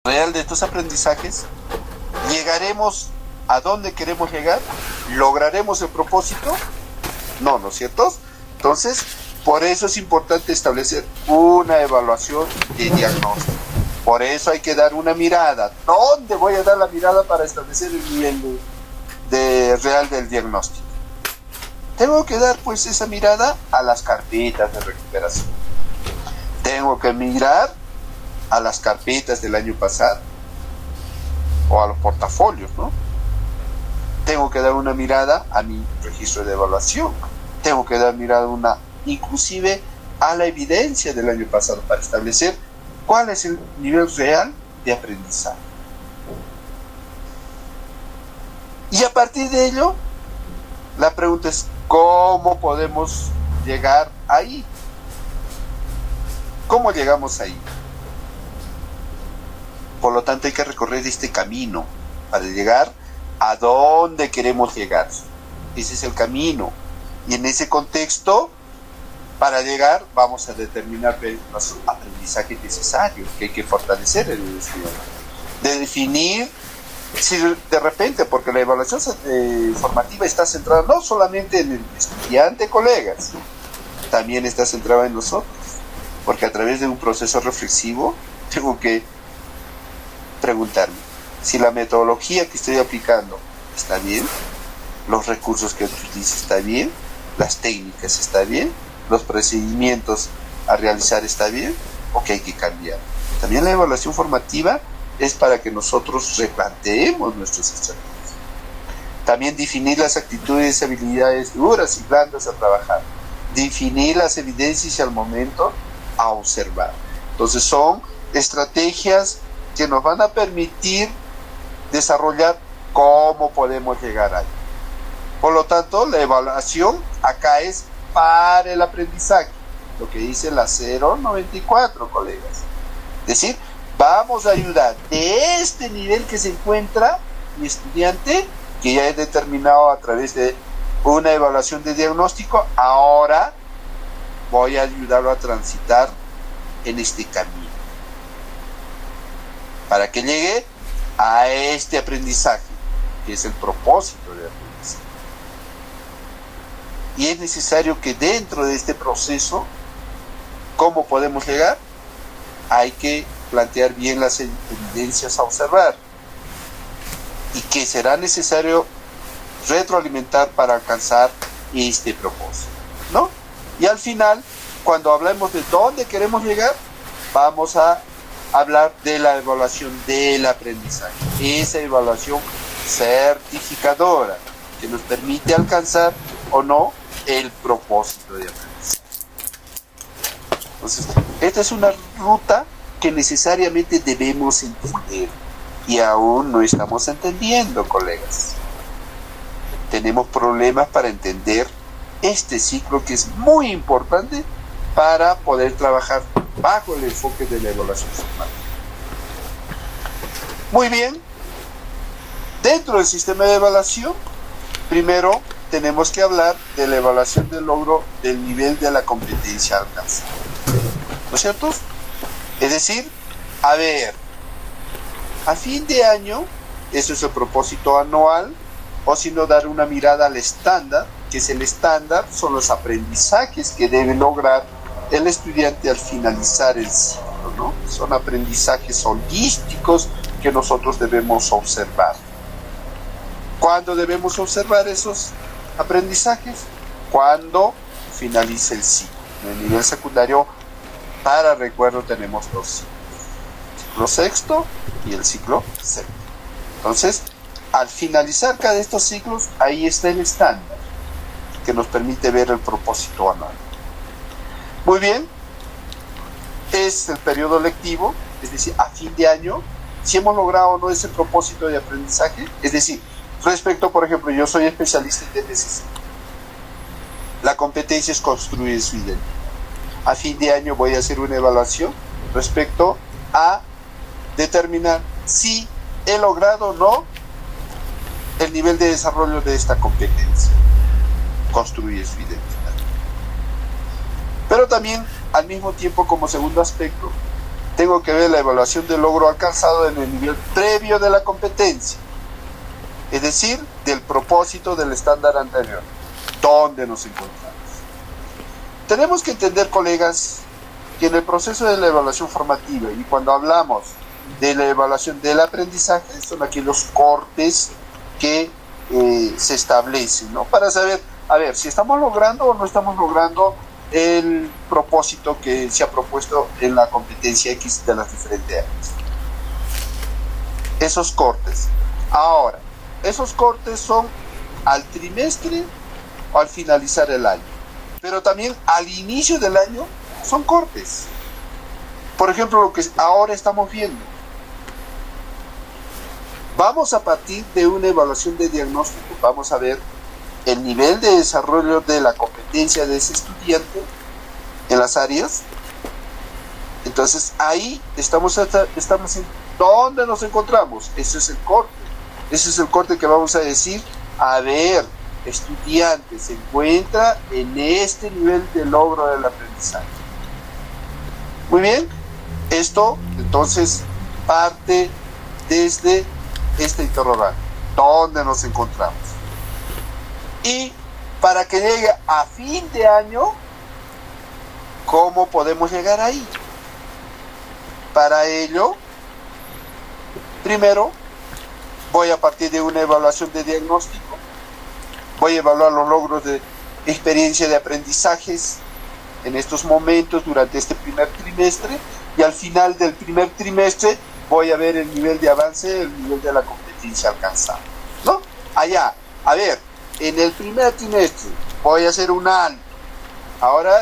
real de estos aprendizajes, ¿llegaremos a donde queremos llegar? ¿Lograremos el propósito? No, ¿no es cierto? Entonces, por eso es importante establecer una evaluación de diagnóstico. Por eso hay que dar una mirada. ¿Dónde voy a dar la mirada para establecer el nivel real del diagnóstico? Tengo que dar pues esa mirada a las carpetas de recuperación. Tengo que mirar a las carpetas del año pasado o a los portafolios, ¿no? Tengo que dar una mirada a mi registro de evaluación. Tengo que dar mirada inclusive a la evidencia del año pasado para establecer cuál es el nivel real de aprendizaje. Y a partir de ello, la pregunta es, ¿cómo podemos llegar ahí? ¿Cómo llegamos ahí? Por lo tanto, hay que recorrer este camino para llegar a donde queremos llegar. Ese es el camino. Y en ese contexto, para llegar, vamos a determinar los aprendizajes necesarios que hay que fortalecer en el estudiante. De definir, si de repente, porque la evaluación formativa está centrada no solamente en el estudiante, colegas, también está centrada en nosotros. Porque a través de un proceso reflexivo, tengo que preguntarme si la metodología que estoy aplicando está bien, los recursos que utilizo está bien, las técnicas está bien, los procedimientos a realizar está bien, o que hay que cambiar. También la evaluación formativa es para que nosotros replanteemos nuestras estrategias. También definir las actitudes y habilidades duras y blandas a trabajar. Definir las evidencias y al momento a observar. Entonces son estrategias que nos van a permitir desarrollar cómo podemos llegar ahí. Por lo tanto, la evaluación acá es para el aprendizaje, lo que dice la 094, colegas. Es decir, vamos a ayudar de este nivel que se encuentra mi estudiante, que ya he determinado a través de una evaluación de diagnóstico, ahora voy a ayudarlo a transitar en este camino, para que llegue a este aprendizaje, que es el propósito de aprendizaje. Y es necesario que dentro de este proceso, ¿cómo podemos llegar? Hay que plantear bien las evidencias a observar y que será necesario retroalimentar para alcanzar este propósito, ¿no? Y al final, cuando hablemos de dónde queremos llegar, vamos a hablar de la evaluación del aprendizaje, esa evaluación certificadora que nos permite alcanzar o no el propósito de aprendizaje. Entonces, esta es una ruta que necesariamente debemos entender y aún no estamos entendiendo, colegas. Tenemos problemas para entender este ciclo que es muy importante para poder trabajar bajo el enfoque de la evaluación formativa. Muy bien, dentro del sistema de evaluación, primero tenemos que hablar de la evaluación del logro del nivel de la competencia alcanzada. ¿No es cierto? Es decir, a ver, a fin de año, eso es el propósito anual, o si no, dar una mirada al estándar, que es el estándar, son los aprendizajes que debe lograr el estudiante al finalizar el ciclo, ¿no? Son aprendizajes holísticos que nosotros debemos observar. ¿Cuándo debemos observar esos aprendizajes? Cuando finalice el ciclo. En el nivel secundario, para recuerdo, tenemos dos ciclos: el ciclo sexto y el ciclo séptimo. Entonces, al finalizar cada de estos ciclos, ahí está el estándar que nos permite ver el propósito anual. Muy bien, es el periodo lectivo, es decir, a fin de año, si hemos logrado o no ese propósito de aprendizaje. Es decir, respecto, por ejemplo, yo soy especialista en DNCC. La competencia es construir su identidad. A fin de año voy a hacer una evaluación respecto a determinar si he logrado o no el nivel de desarrollo de esta competencia, construir su identidad. Pero también, al mismo tiempo, como segundo aspecto, tengo que ver la evaluación del logro alcanzado en el nivel previo de la competencia, es decir, del propósito del estándar anterior, ¿dónde nos encontramos? Tenemos que entender, colegas, que en el proceso de la evaluación formativa y cuando hablamos de la evaluación del aprendizaje, son aquí los cortes que se establecen, ¿no? Para saber, a ver, si estamos logrando o no estamos logrando el propósito que se ha propuesto en la competencia X de las diferentes áreas. Esos cortes. Ahora, esos cortes son al trimestre o al finalizar el año, pero también al inicio del año son cortes. Por ejemplo, lo que ahora estamos viendo. Vamos a partir de una evaluación de diagnóstico, vamos a ver el nivel de desarrollo de la competencia de ese estudiante en las áreas. Entonces ahí estamos estableciendo dónde nos encontramos. Ese es el corte. Ese es el corte que vamos a decir, a ver, estudiante se encuentra en este nivel de logro del aprendizaje. Muy bien, esto entonces parte desde este interrogante, ¿dónde nos encontramos? Y para que llegue a fin de año, ¿cómo podemos llegar ahí? Para ello, primero, voy a partir de una evaluación de diagnóstico, voy a evaluar los logros de experiencia de aprendizajes en estos momentos durante este primer trimestre, y al final del primer trimestre voy a ver el nivel de avance, el nivel de la competencia alcanzada, ¿no? Allá, a ver, en el primer trimestre voy a hacer un alto. Ahora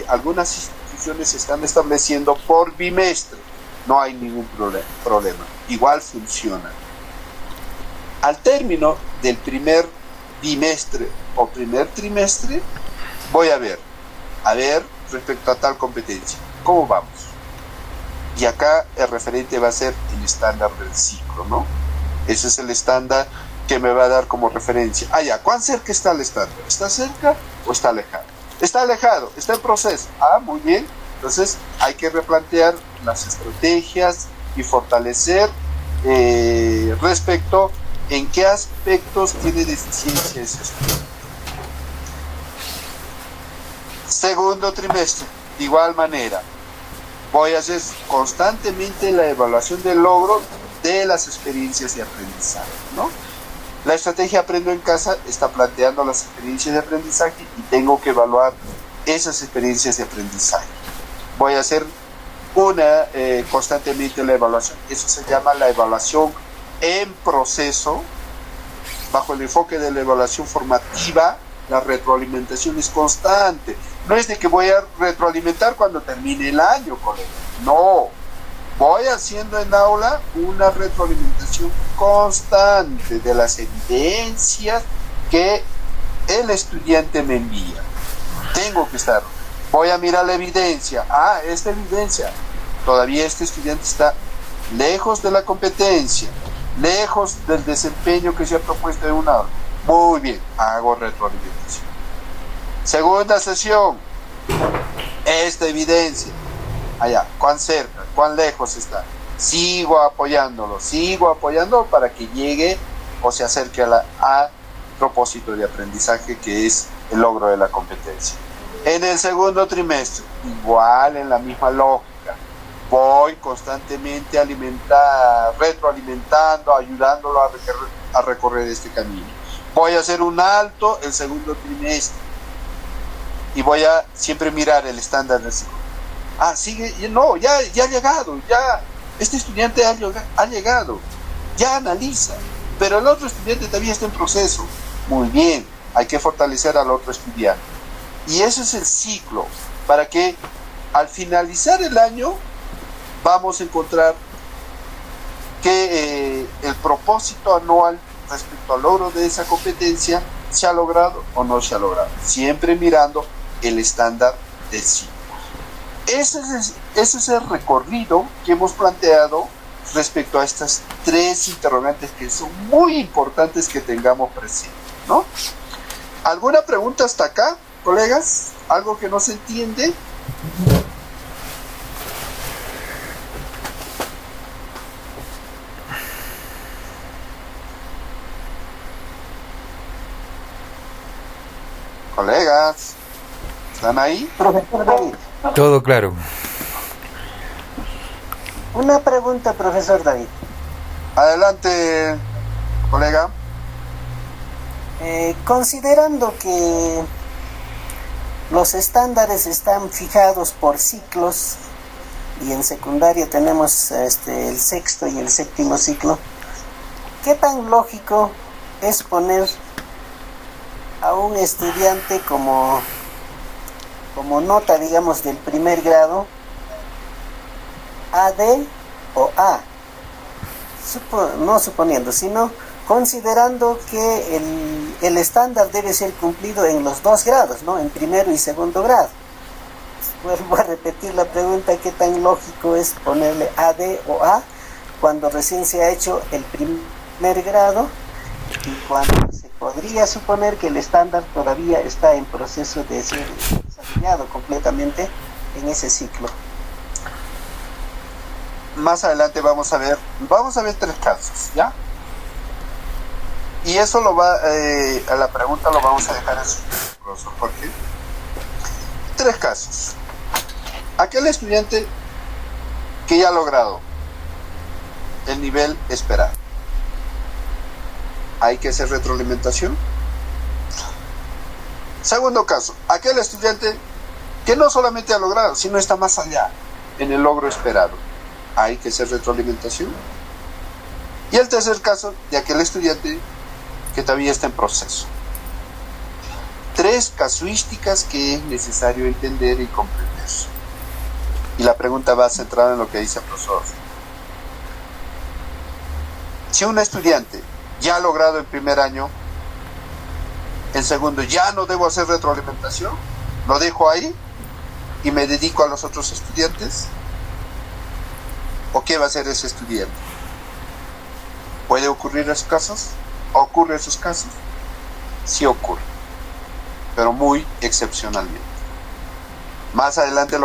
algunas instituciones se están estableciendo por bimestre, no hay ningún problema, igual funciona. Al término del primer bimestre o primer trimestre voy a ver respecto a tal competencia, ¿cómo vamos? Y acá el referente va a ser el estándar del ciclo, ¿no? Ese es el estándar que me va a dar como referencia. Ah, ya, ¿cuán cerca está el estándar? ¿Está cerca o está alejado? Está alejado, está en proceso. Ah, muy bien. Entonces hay que replantear las estrategias y fortalecer respecto en qué aspectos tiene deficiencia ese estudio. Segundo trimestre, de igual manera, voy a hacer constantemente la evaluación del logro de las experiencias de aprendizaje, ¿no? La estrategia Aprendo en Casa está planteando las experiencias de aprendizaje y tengo que evaluar esas experiencias de aprendizaje. Voy a hacer constantemente la evaluación. Eso se llama la evaluación en proceso. Bajo el enfoque de la evaluación formativa, la retroalimentación es constante. No es de que voy a retroalimentar cuando termine el año, colega. No, voy haciendo en aula una retroalimentación constante de las evidencias que el estudiante me envía. Tengo que estar. Voy a mirar la evidencia. Ah, esta evidencia. Todavía este estudiante está lejos de la competencia, lejos del desempeño que se ha propuesto en una aula. Muy bien, hago retroalimentación. Segunda sesión, esta evidencia, allá, cuán cerca, cuán lejos está. Sigo apoyándolo para que llegue o se acerque a propósito de aprendizaje, que es el logro de la competencia. En el segundo trimestre, igual en la misma lógica, voy constantemente retroalimentando, ayudándolo a recorrer este camino. Voy a hacer un alto el segundo trimestre y voy a siempre mirar el estándar del ciclo. Ah, sigue, no, ya ha llegado, ya este estudiante ha llegado, ya analiza, pero el otro estudiante todavía está en proceso. Muy bien, hay que fortalecer al otro estudiante. Y ese es el ciclo, para que al finalizar el año vamos a encontrar que el propósito anual respecto al logro de esa competencia se ha logrado o no se ha logrado, siempre mirando el estándar del ciclo. Ese es el recorrido que hemos planteado respecto a estas tres interrogantes que son muy importantes que tengamos presente, ¿no? ¿Alguna pregunta hasta acá, colegas? ¿Algo que no se entiende? Colegas, ¿están ahí? Profesor David, Todo claro. una pregunta, profesor David. Adelante, colega. Considerando que los estándares están fijados por ciclos y en secundaria tenemos el sexto y el séptimo ciclo, ¿qué tan lógico es poner a un estudiante como nota, digamos, del primer grado, AD o A? No suponiendo, sino considerando que el estándar debe ser cumplido en los dos grados, ¿no? En primero y segundo grado. Vuelvo a repetir la pregunta: ¿qué tan lógico es ponerle AD o A cuando recién se ha hecho el primer grado y cuando se podría suponer que el estándar todavía está en proceso de ser desarrollado completamente en ese ciclo? Más adelante vamos a ver 3 casos, ¿ya? Y eso a la pregunta lo vamos a dejar en su profesor Jorge. 3 casos. Aquel estudiante que ya ha logrado el nivel esperado, ¿hay que hacer retroalimentación? Segundo caso, aquel estudiante que no solamente ha logrado, sino está más allá en el logro esperado, ¿hay que hacer retroalimentación? Y el tercer caso, de aquel estudiante que todavía está en proceso. 3 casuísticas que es necesario entender y comprender. Y la pregunta va centrada en lo que dice el profesor. Si un estudiante ya ha logrado en primer año, en segundo ya no debo hacer retroalimentación, lo dejo ahí y me dedico a los otros estudiantes, ¿o qué va a hacer ese estudiante? ¿Puede ocurrir esos casos? ¿Ocurre esos casos? Sí ocurre, pero muy excepcionalmente. Más adelante lo